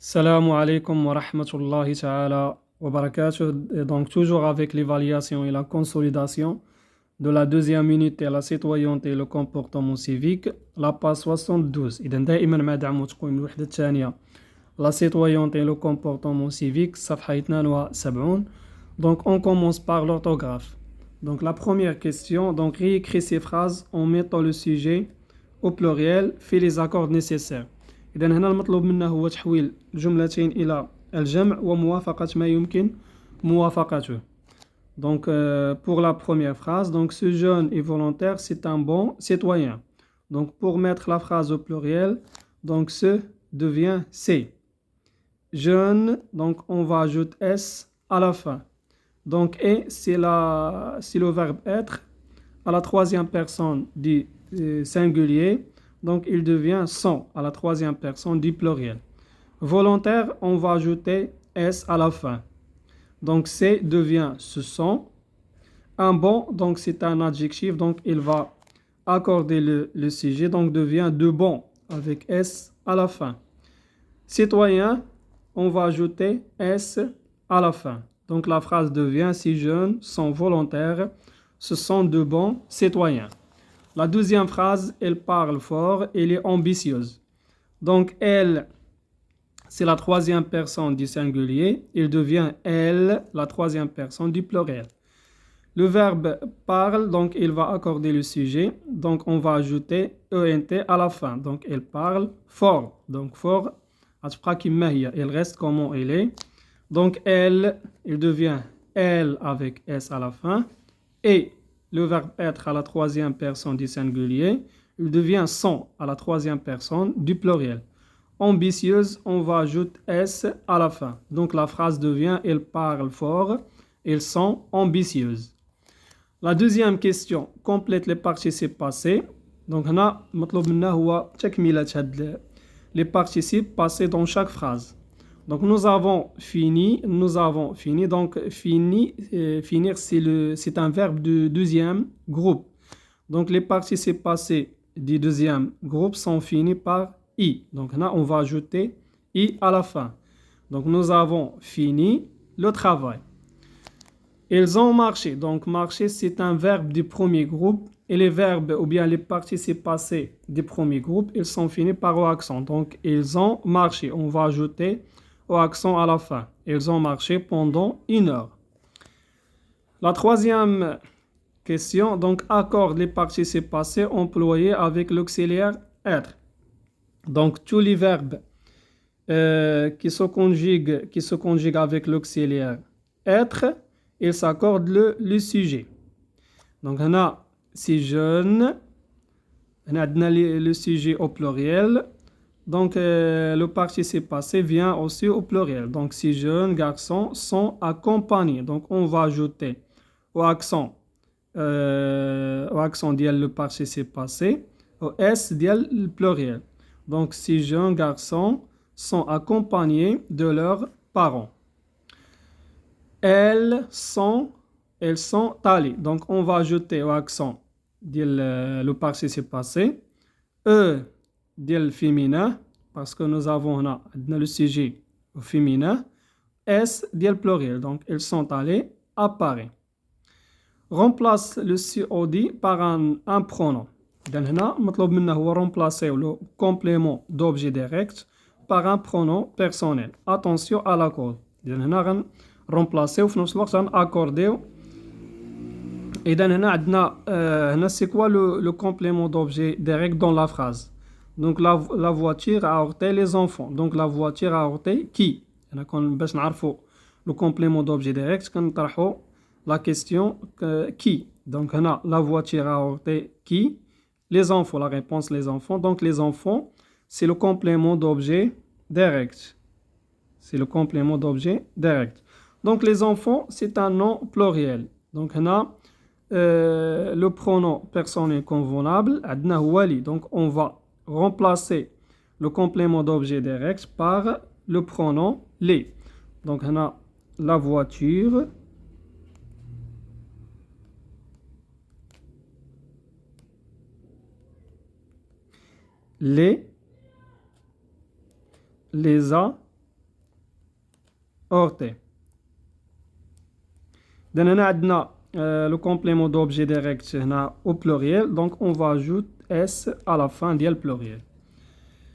Salam alaikum wa rahmatullahi ta'ala wa barakatuh. Et donc, toujours avec l'évaluation et la consolidation de la deuxième unité, la citoyenneté et le comportement civique, la page 72. إذا دائما مع دعم تقويم الوحدة الثانية la citoyenneté et le comportement civique, صفحة 72. Donc, on commence par l'orthographe. Donc, la première question, donc réécris ces phrases en mettant le sujet au pluriel, fais les accords nécessaires. إذا هنا المطلوب منا هو تحويل الجملتين إلى الجمع وموافقة ما يمكن موافقته. Donc, pour la première phrase, donc ce jeune et volontaire, c'est un bon citoyen. Donc, pour mettre la phrase au pluriel, donc ce devient c'est. Jeune, donc on va ajouter S à la fin. Donc, et c'est le verbe être à la troisième personne du singulier. Donc, il devient sont à la troisième personne du pluriel. Volontaire, on va ajouter S à la fin. Donc, c'est devient ce sont. Un bon, donc c'est un adjectif, donc il va accorder le sujet, donc devient de bon avec S à la fin. Citoyen, on va ajouter S à la fin. Donc, la phrase devient ces jeunes sont volontaires, ce sont de bons citoyens. La deuxième phrase, elle parle fort, elle est ambitieuse. Donc, elle, c'est la troisième personne du singulier. Il devient elle, la troisième personne du pluriel. Le verbe parle, donc il va accorder le sujet. Donc, on va ajouter ENT à la fin. Donc, elle parle fort. Donc, fort, elle reste comment elle est. Donc, elle, il devient elle avec S à la fin. Et le verbe être à la troisième personne du singulier, il devient son à la troisième personne du pluriel. Ambitieuse, on va ajouter S à la fin. Donc la phrase devient elle parle fort, elles sont ambitieuses. La deuxième question complète les participes passés. Donc هنا مطلوب منا هو تكملة les participes passés dans chaque phrase. Donc nous avons fini. Donc finir c'est un verbe de deuxième groupe. Donc les participes passés du deuxième groupe sont finis par i. Donc là on va ajouter i à la fin. Donc nous avons fini le travail. Ils ont marché. Donc marcher c'est un verbe du premier groupe. Et les verbes ou bien les participes passés du premier groupe, ils sont finis par o accent. Donc ils ont marché. On va ajouter au accent à la fin. Ils ont marché pendant 1 heure. La troisième question, donc accorde les participes passés employés avec l'auxiliaire être. Donc tous les verbes qui se conjuguent avec l'auxiliaire être, ils s'accordent le sujet. Donc on a si jeune, on a le sujet au pluriel. Donc, le participe passé vient aussi au pluriel. Donc, ces jeunes garçons sont accompagnés. Donc, on va ajouter au accent dial le participe passé, au S dial le pluriel. Donc, ces jeunes garçons sont accompagnés de leurs parents. Elles sont allées. Donc, on va ajouter au accent dial le participe passé. Eux, dial féminin, parce que nous avons le sujet au féminin. S, dial pluriel. Donc, ils sont allés à Paris. Remplace le COD par un pronom. Donc, هنا مطلوب منا هو remplacer le complément d'objet direct par un pronom personnel. Attention à l'accord. Donc, هنا remplacer وفي نفس الوقت accorder. إذا هنا c'est quoi le complément d'objet direct dans la phrase? Donc la voiture a heurté les enfants. Donc la voiture a heurté qui? باش نعرفوا le complément d'objet direct كنطرحوا la question qui. Donc هنا la voiture a heurté qui? Les enfants. La réponse les enfants. Donc les enfants c'est le complément d'objet direct. C'est le complément d'objet direct. Donc les enfants c'est un nom pluriel. Donc هنا le pronom personnel convenable عندنا هو لي. Donc on va remplacer le complément d'objet direct par le pronom les. Donc on a la voiture, les a orté. Le complément d'objet direct au pluriel, donc on va ajouter S à la fin du pluriel.